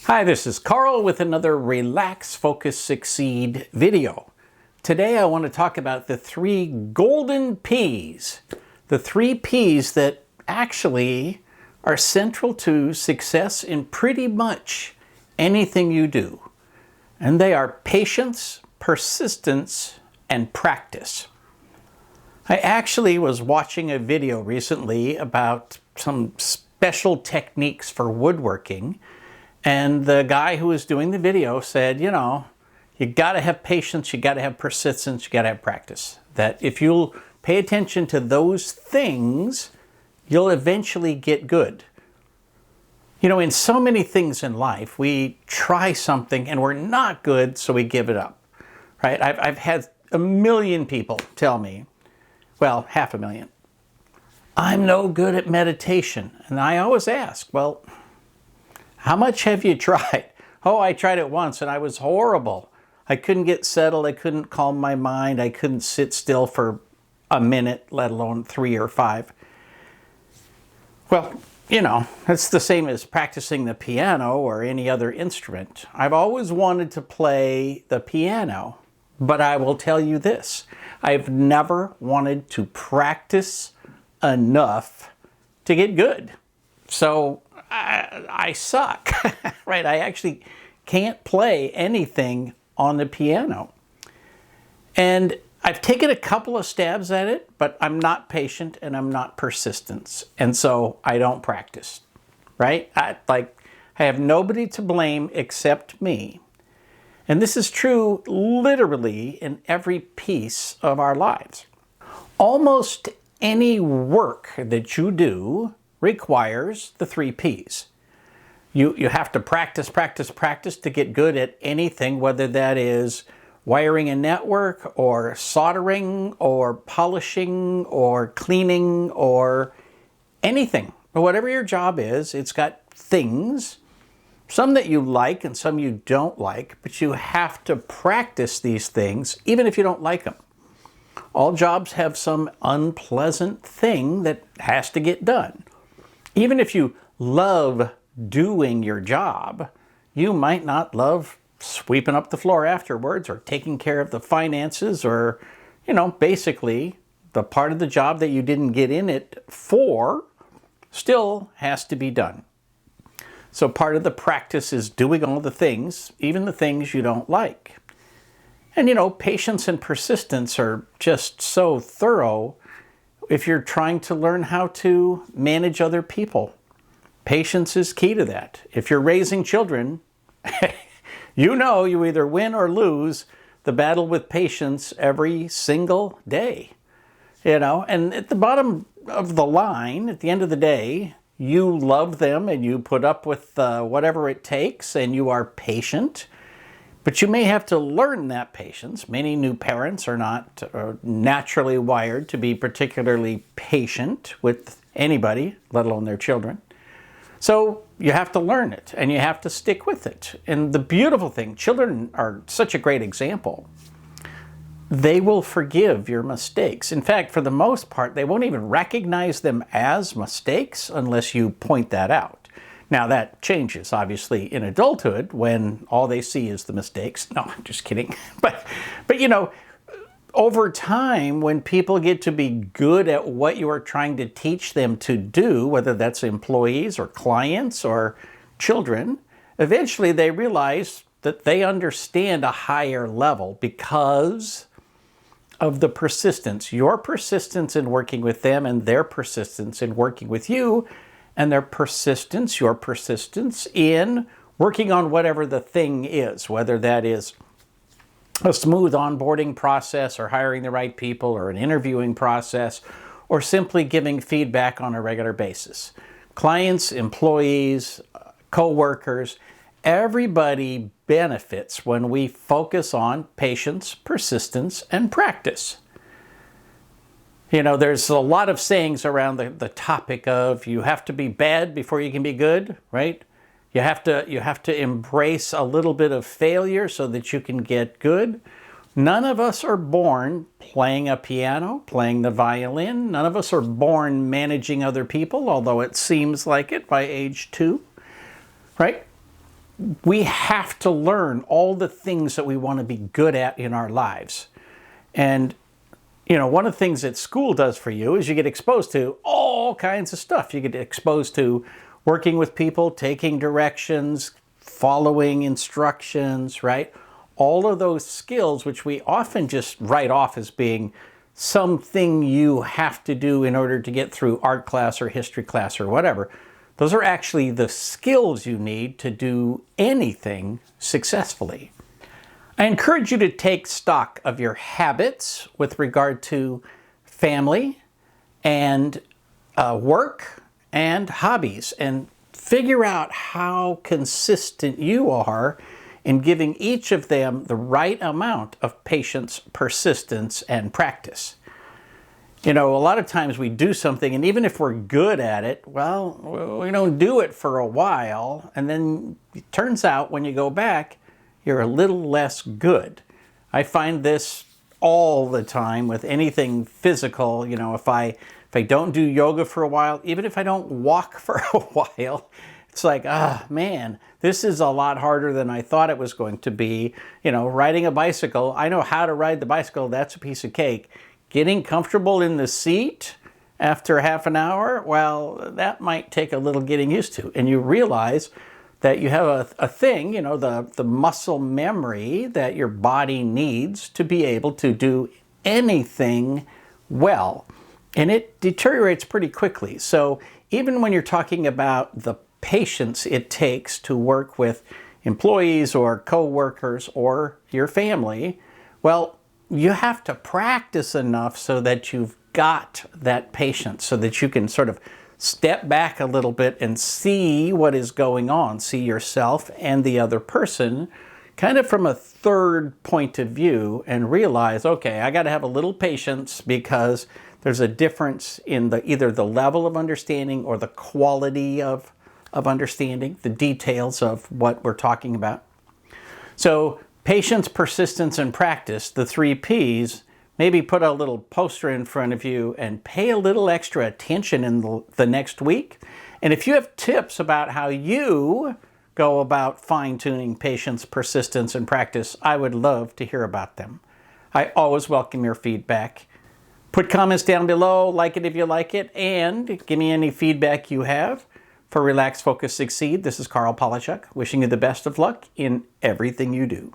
Hi, this is Karl with another Relax, Focus, Succeed video. Today I want to talk about the 3 golden P's. The 3 P's that actually are central to success in pretty much anything you do. And they are patience, persistence, and practice. I actually was watching a video recently about some special techniques for woodworking. And the guy who was doing the video said, you got to have patience, you got to have persistence, you got to have practice. That if you'll pay attention to those things, you'll eventually get good. In so many things in life, we try something and we're not good, so we give it up, right? I've had a million people tell me, well, 500,000, I'm no good at meditation. And I always ask, well, how much have you tried? Oh, I tried it once and I was horrible. I couldn't get settled. I couldn't calm my mind. I couldn't sit still for a minute, let alone 3 or 5. Well, that's the same as practicing the piano or any other instrument. I've always wanted to play the piano, but I will tell you this. I've never wanted to practice enough to get good. So I suck, right? I actually can't play anything on the piano. And I've taken a couple of stabs at it, but I'm not patient and I'm not persistent. And so I don't practice, right? I have nobody to blame except me. And this is true literally in every piece of our lives. Almost any work that you do requires the 3 P's. You have to practice to get good at anything, whether that is wiring a network or soldering or polishing or cleaning or anything. Whatever your job is, it's got things, some that you like and some you don't like, but you have to practice these things even if you don't like them. All jobs have some unpleasant thing that has to get done. Even if you love doing your job, you might not love sweeping up the floor afterwards or taking care of the finances or, basically the part of the job that you didn't get in it for still has to be done. So part of the practice is doing all the things, even the things you don't like. And, patience and persistence are just so thorough if you're trying to learn how to manage other people. Patience is key to that. If you're raising children, you either win or lose the battle with patience every single day. And at the bottom of the line, at the end of the day, you love them and you put up with whatever it takes and you are patient. But you may have to learn that patience. Many new parents are not naturally wired to be particularly patient with anybody, let alone their children. So you have to learn it and you have to stick with it. And the beautiful thing, children are such a great example. They will forgive your mistakes. In fact, for the most part, they won't even recognize them as mistakes unless you point that out. Now that changes, obviously, in adulthood when all they see is the mistakes. No, I'm just kidding. But over time, when people get to be good at what you are trying to teach them to do, whether that's employees or clients or children, eventually they realize that they understand a higher level because of the persistence. Your persistence in working with them and their persistence in working with you, and their persistence, your persistence in working on whatever the thing is, whether that is a smooth onboarding process or hiring the right people or an interviewing process or simply giving feedback on a regular basis. Clients, employees, co-workers, everybody benefits when we focus on patience, persistence, and practice. There's a lot of sayings around the topic of you have to be bad before you can be good, right? You have to embrace a little bit of failure so that you can get good. None of us are born playing a piano, playing the violin. None of us are born managing other people, although it seems like it by age 2, right? we have to learn all the things that we want to be good at in our lives. And, you know, one of the things that school does for you is you get exposed to all kinds of stuff. You get exposed to working with people, taking directions, following instructions, right? All of those skills, which we often just write off as being something you have to do in order to get through art class or history class or whatever. Those are actually the skills you need to do anything successfully. I encourage you to take stock of your habits with regard to family and work and hobbies, and figure out how consistent you are in giving each of them the right amount of patience, persistence, and practice. You know, a lot of times we do something, and even if we're good at it, well, we don't do it for a while, and then it turns out when you go back, you're a little less good. I find this all the time with anything physical. You know, if I don't do yoga for a while, even if I don't walk for a while, it's like, man, this is a lot harder than I thought it was going to be. You know, riding a bicycle, I know how to ride the bicycle, that's a piece of cake. Getting comfortable in the seat after half an hour, well, that might take a little getting used to. And you realize that you have a thing, you know, the muscle memory that your body needs to be able to do anything well. And it deteriorates pretty quickly. So even when you're talking about the patience it takes to work with employees or co-workers or your family, well, you have to practice enough so that you've got that patience, so that you can sort of step back a little bit and see what is going on, see yourself and the other person kind of from a third point of view, and realize, okay, I got to have a little patience because there's a difference in either the level of understanding or the quality of understanding, the details of what we're talking about. So patience, persistence, and practice, the 3 Ps, maybe put a little poster in front of you and pay a little extra attention in the next week. And if you have tips about how you go about fine-tuning patience, persistence, and practice, I would love to hear about them. I always welcome your feedback. Put comments down below, like it if you like it, and give me any feedback you have. For Relax, Focus, Succeed, this is Karl Palachuk, wishing you the best of luck in everything you do.